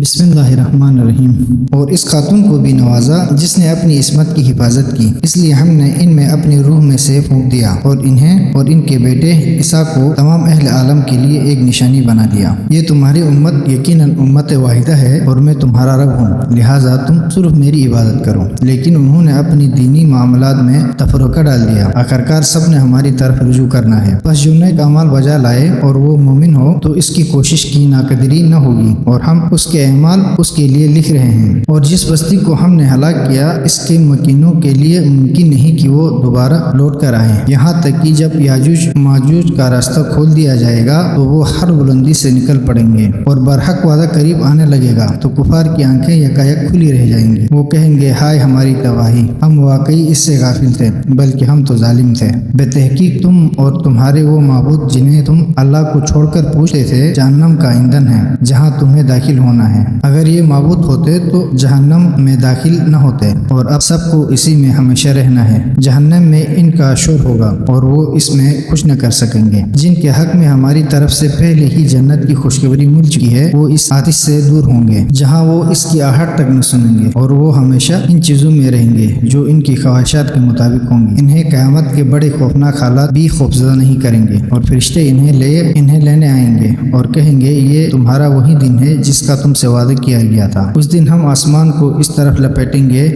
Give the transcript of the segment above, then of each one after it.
بسم اللہ الرحمن الرحیم۔ اور اس خاتون کو بھی نوازا جس نے اپنی عصمت کی حفاظت کی، اس لیے ہم نے ان میں اپنی روح میں سے پھونک دیا اور انہیں اور ان کے بیٹے عیسیٰ کو تمام اہل عالم کے لیے ایک نشانی بنا دیا۔ یہ تمہاری امت یقیناً امت واحدہ ہے اور میں تمہارا رب ہوں، لہٰذا تم صرف میری عبادت کرو۔ لیکن انہوں نے اپنی دینی معاملات میں تفرقہ ڈال دیا۔ آخرکار سب نے ہماری طرف رجوع کرنا ہے، بس جو نیک اعمال بجا لائے اور وہ مومن ہو تو اس کی کوشش کی ناقدری نہ ہوگی، اور ہم اس کے اعمال اس کے لیے لکھ رہے ہیں۔ اور جس بستی کو ہم نے ہلاک کیا، اس کے مکینوں کے لیے ممکن نہیں کہ وہ دوبارہ لوٹ کر آئیں، یہاں تک کہ جب یاجوج ماجوج کا راستہ کھول دیا جائے گا تو وہ ہر بلندی سے نکل پڑیں گے، اور برحق وعدہ قریب آنے لگے گا تو کفار کی آنکھیں یکایک کھلی رہ جائیں گی۔ وہ کہیں گے، ہائے ہماری تباہی، ہم واقعی اس سے غافل تھے، بلکہ ہم تو ظالم تھے۔ بے تحقیق تم اور تمہارے وہ معبود جنہیں تم اللہ کو چھوڑ کر پوچھتے تھے، جہنم کا ایندھن ہے جہاں تمہیں داخل ہونا ہے۔ اگر یہ معبود ہوتے تو جہنم میں داخل نہ ہوتے، اور اب سب کو اسی میں ہمیشہ رہنا ہے۔ جہنم میں ان کا شور ہوگا اور وہ اس میں کچھ نہ کر سکیں گے۔ جن کے حق میں ہماری طرف سے پہلے ہی جنت کی خوشخبری مل چکی ہے، وہ اس آتش سے دور ہوں گے جہاں وہ اس کی آہٹ تک نہ سنیں گے، اور وہ ہمیشہ ان چیزوں میں رہیں گے جو ان کی خواہشات کے مطابق ہوں گے۔ انہیں قیامت کے بڑے خوفناک حالات بھی خوفزدہ نہیں کریں گے، اور فرشتے انہیں لینے آئیں گے اور کہیں گے، یہ تمہارا وہی دن ہے جس کا تم سے وعدہ کیا گیا تھا۔ اس دن ہم آسمان کو اس طرح لپیٹ لیں گے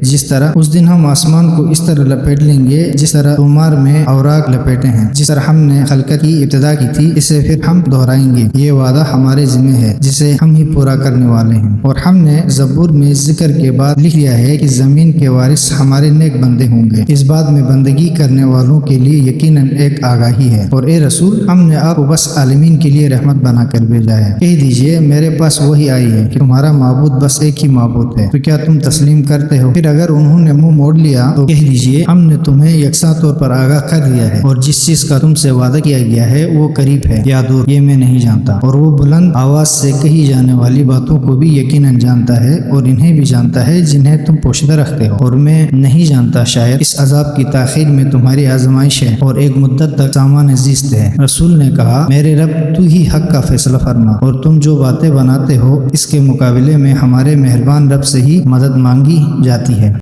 جس طرح تومار میں اوراق لپیٹے ہیں۔ جس طرح ہم نے خلقت کی ابتدا کی تھی، اسے پھر ہم دہرائیں گے۔ یہ وعدہ ہمارے ذمہ ہے جسے ہم ہی پورا کرنے والے ہیں۔ اور ہم نے زبور میں ذکر کے بعد لکھ لیا ہے کہ زمین کے وارث ہمارے نیک بندے ہوں گے۔ اس بات میں بندگی کرنے والوں کے لیے یقیناً ایک آگاہی ہے۔ اور اے رسول، ہم نے آپ کو بس عالمین کے لیے رحمت بنا کر بھیجا ہے۔ کہہ دیجئے، میرے پاس وہی آئی ہے کہ تمہارا معبود بس ایک ہی معبود ہے، تو کیا تم تسلیم کرتے ہو؟ پھر اگر انہوں نے منہ موڑ لیا تو کہہ دیجئے، ہم نے تمہیں یکساں طور پر آگاہ کر دیا ہے، اور جس چیز کا تم سے وعدہ کیا گیا ہے وہ قریب ہے یا دور، یہ میں نہیں جانتا۔ اور وہ بلند آواز سے کہی جانے والی باتوں کو بھی یقیناً جانتا ہے، اور انہیں بھی جانتا ہے جنہیں تم پوشیدہ رکھتے ہو۔ اور میں نہیں جانتا، شاید اس عذاب کی تاخیر میں تمہاری آزمائش ہے اور ایک مدت تک سامان زیست ہے۔ رسول نے کہا، میرے رب، تو ہی حق کا فیصلہ فرما، اور تم جو باتیں بناتے ہو اس کے مقابلے میں ہمارے مہربان رب سے ہی مدد مانگی جاتی ہے۔